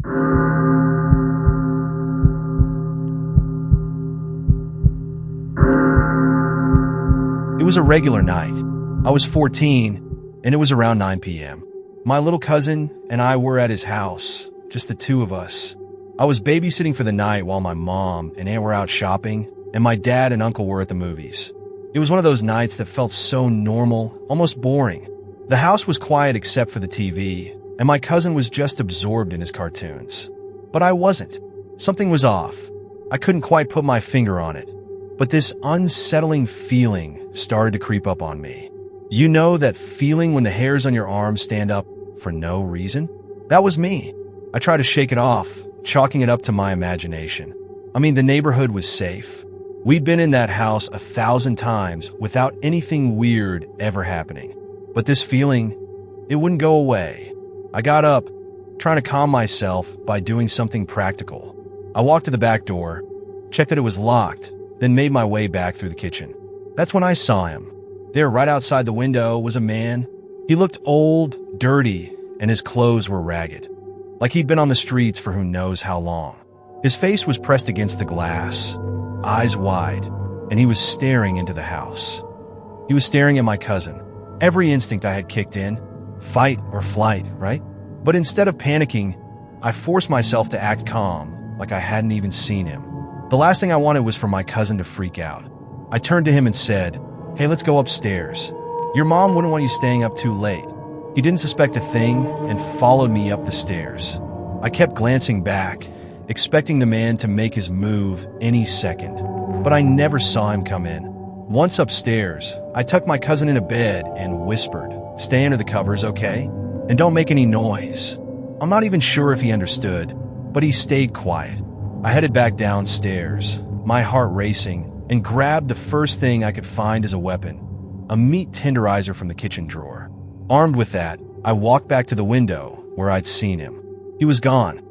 It was a regular night. I was 14, and it was around 9 p.m. My little cousin and I were at his house, just the two of us. I was babysitting for the night while my mom and aunt were out shopping, and my dad and uncle were at the movies. It was one of those nights that felt so normal, almost boring. The house was quiet except for the TV, and my cousin was just absorbed in his cartoons. But I wasn't. Something was off. I couldn't quite put my finger on it. But this unsettling feeling started to creep up on me. You know that feeling when the hairs on your arms stand up for no reason? That was me. I tried to shake it off, chalking it up to my imagination. I mean, the neighborhood was safe. We'd been in that house 1,000 times without anything weird ever happening. But this feeling, it wouldn't go away. I got up, trying to calm myself by doing something practical. I walked to the back door, checked that it was locked, then made my way back through the kitchen. That's when I saw him. There, right outside the window, was a man. He looked old, dirty, and his clothes were ragged, like he'd been on the streets for who knows how long. His face was pressed against the glass, eyes wide, and he was staring into the house. He was staring at my cousin. Every instinct I had kicked in, fight or flight, right? But instead of panicking, I forced myself to act calm, like I hadn't even seen him. The last thing I wanted was for my cousin to freak out. I turned to him and said, "Hey, let's go upstairs. Your mom wouldn't want you staying up too late." He didn't suspect a thing and followed me up the stairs. I kept glancing back, expecting the man to make his move any second, but I never saw him come in. Once upstairs, I tucked my cousin in a bed and whispered, "Stay under the covers, okay? And don't make any noise." I'm not even sure if he understood, but he stayed quiet. I headed back downstairs, my heart racing, and grabbed the first thing I could find as a weapon, a meat tenderizer from the kitchen drawer. Armed with that, I walked back to the window where I'd seen him. He was gone.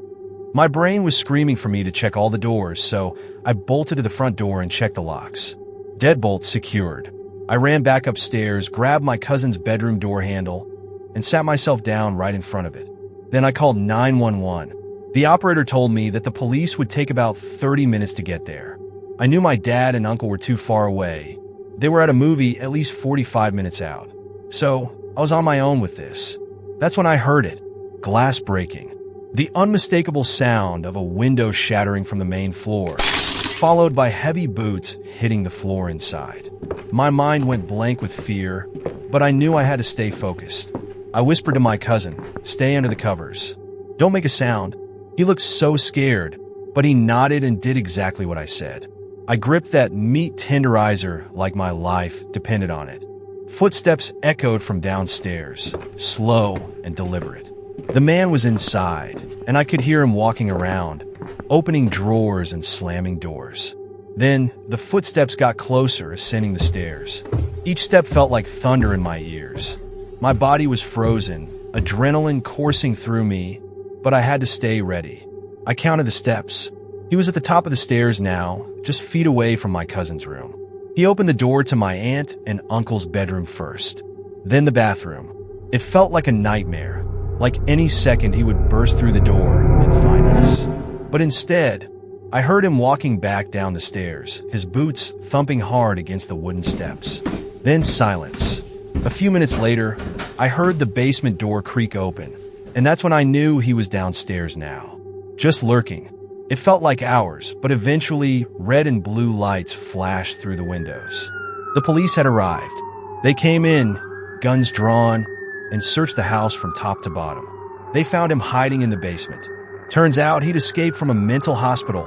My brain was screaming for me to check all the doors, so I bolted to the front door and checked the locks. Deadbolt secured. I ran back upstairs, grabbed my cousin's bedroom door handle, and sat myself down right in front of it. Then I called 911. The operator told me that the police would take about 30 minutes to get there. I knew my dad and uncle were too far away. They were at a movie at least 45 minutes out. So I was on my own with this. That's when I heard it. Glass breaking. The unmistakable sound of a window shattering from the main floor, followed by heavy boots hitting the floor inside. My mind went blank with fear, but I knew I had to stay focused. I whispered to my cousin, "Stay under the covers. Don't make a sound." He looked so scared, but he nodded and did exactly what I said. I gripped that meat tenderizer like my life depended on it. Footsteps echoed from downstairs, slow and deliberate. The man was inside, and I could hear him walking around, opening drawers and slamming doors. Then, the footsteps got closer, ascending the stairs. Each step felt like thunder in my ears. My body was frozen, adrenaline coursing through me, but I had to stay ready. I counted the steps. He was at the top of the stairs now, just feet away from my cousin's room. He opened the door to my aunt and uncle's bedroom first, then the bathroom. It felt like a nightmare, like any second he would burst through the door and find us. But instead, I heard him walking back down the stairs, his boots thumping hard against the wooden steps. Then silence. A few minutes later, I heard the basement door creak open, and that's when I knew he was downstairs now, just lurking. It felt like hours, but eventually red and blue lights flashed through the windows. The police had arrived. They came in, guns drawn, and searched the house from top to bottom. They found him hiding in the basement. Turns out he'd escaped from a mental hospital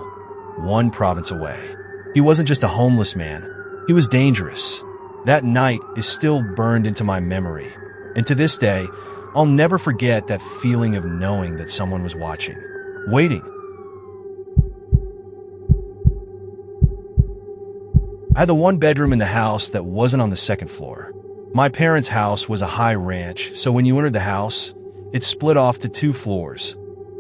1 province away. He wasn't just a homeless man. He was dangerous. That night is still burned into my memory. And to this day, I'll never forget that feeling of knowing that someone was watching, waiting. I had the one bedroom in the house that wasn't on the second floor. My parents' house was a high ranch, so when you entered the house, it split off to 2 floors.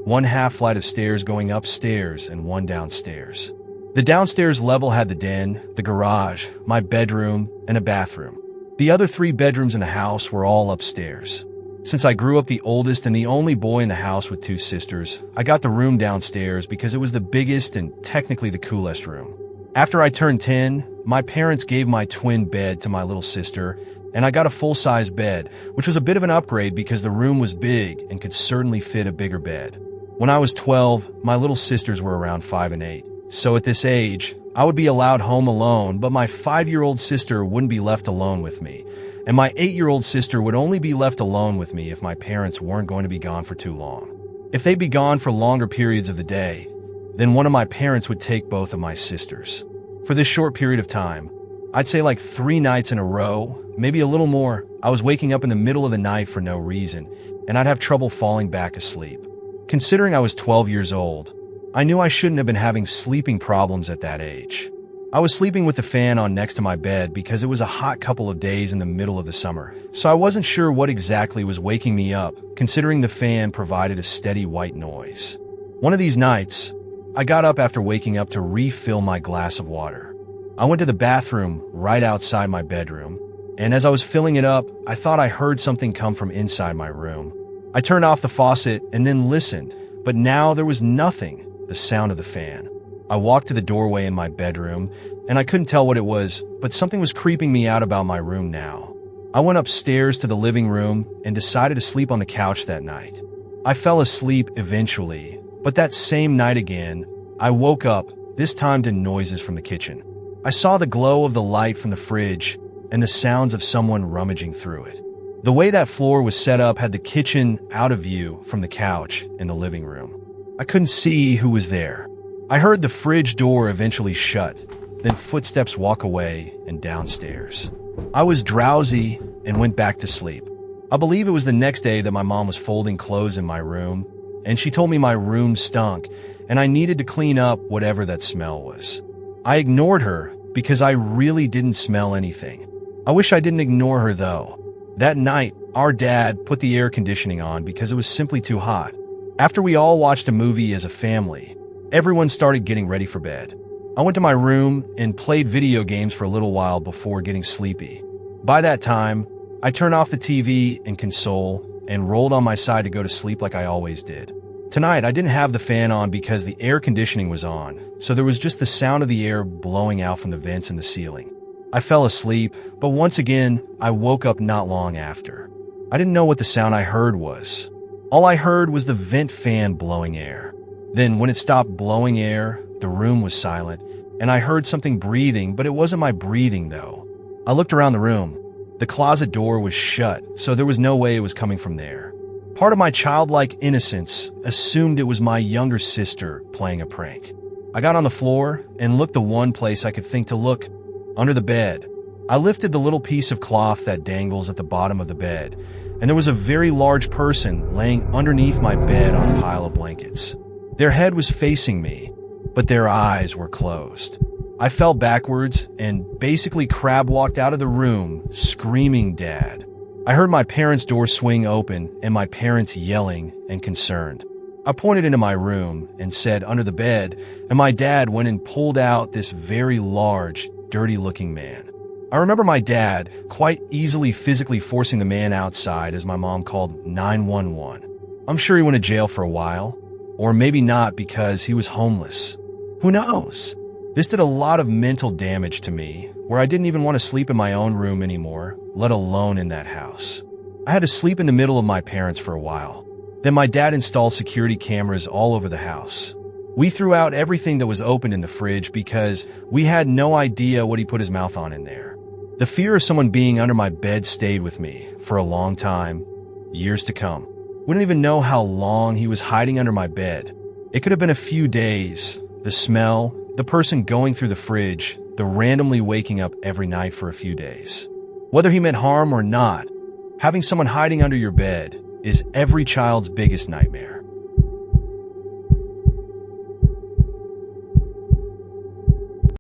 1/2 flight of stairs going upstairs and 1 downstairs. The downstairs level had the den, the garage, my bedroom, and a bathroom. The other 3 bedrooms in the house were all upstairs. Since I grew up the oldest and the only boy in the house with two sisters, I got the room downstairs because it was the biggest and technically the coolest room. After I turned 10, my parents gave my twin bed to my little sister, and I got a full-size bed, which was a bit of an upgrade because the room was big and could certainly fit a bigger bed. When I was 12, my little sisters were around 5 and 8. So at this age, I would be allowed home alone, but my 5-year-old sister wouldn't be left alone with me. And my 8-year-old sister would only be left alone with me if my parents weren't going to be gone for too long. If they'd be gone for longer periods of the day, then one of my parents would take both of my sisters. For this short period of time, I'd say like 3 nights in a row, maybe a little more, I was waking up in the middle of the night for no reason, and I'd have trouble falling back asleep. Considering I was 12 years old, I knew I shouldn't have been having sleeping problems at that age. I was sleeping with the fan on next to my bed because it was a hot couple of days in the middle of the summer, so I wasn't sure what exactly was waking me up, considering the fan provided a steady white noise. One of these nights, I got up after waking up to refill my glass of water. I went to the bathroom right outside my bedroom, and as I was filling it up, I thought I heard something come from inside my room. I turned off the faucet and then listened, but now there was nothing, the sound of the fan. I walked to the doorway in my bedroom, and I couldn't tell what it was, but something was creeping me out about my room now. I went upstairs to the living room and decided to sleep on the couch that night. I fell asleep eventually, but that same night again, I woke up, this time to noises from the kitchen. I saw the glow of the light from the fridge and the sounds of someone rummaging through it. The way that floor was set up had the kitchen out of view from the couch in the living room. I couldn't see who was there. I heard the fridge door eventually shut, then footsteps walk away and downstairs. I was drowsy and went back to sleep. I believe it was the next day that my mom was folding clothes in my room, and she told me my room stunk, and I needed to clean up whatever that smell was. I ignored her because I really didn't smell anything. I wish I didn't ignore her though. That night, our dad put the air conditioning on because it was simply too hot. After we all watched a movie as a family, everyone started getting ready for bed. I went to my room and played video games for a little while before getting sleepy. By that time, I turned off the TV and console and rolled on my side to go to sleep like I always did. Tonight, I didn't have the fan on because the air conditioning was on, so there was just the sound of the air blowing out from the vents in the ceiling. I fell asleep, but once again, I woke up not long after. I didn't know what the sound I heard was. All I heard was the vent fan blowing air. Then, when it stopped blowing air, the room was silent, and I heard something breathing, but it wasn't my breathing, though. I looked around the room. The closet door was shut, so there was no way it was coming from there. Part of my childlike innocence assumed it was my younger sister playing a prank. I got on the floor and looked the one place I could think to look, under the bed. I lifted the little piece of cloth that dangles at the bottom of the bed, and there was a very large person laying underneath my bed on a pile of blankets. Their head was facing me, but their eyes were closed. I fell backwards and basically crab walked out of the room, screaming Dad. I heard my parents' door swing open and my parents yelling and concerned. I pointed into my room and said under the bed, and my dad went and pulled out this very large, dirty-looking man. I remember my dad quite easily physically forcing the man outside as my mom called 911. I'm sure he went to jail for a while. Or maybe not because he was homeless. Who knows? This did a lot of mental damage to me, where I didn't even want to sleep in my own room anymore, let alone in that house. I had to sleep in the middle of my parents for a while. Then my dad installed security cameras all over the house. We threw out everything that was open in the fridge because we had no idea what he put his mouth on in there. The fear of someone being under my bed stayed with me for a long time, years to come. We didn't even know how long he was hiding under my bed. It could have been a few days. The smell, the person going through the fridge, the randomly waking up every night for a few days. Whether he meant harm or not, having someone hiding under your bed is every child's biggest nightmare.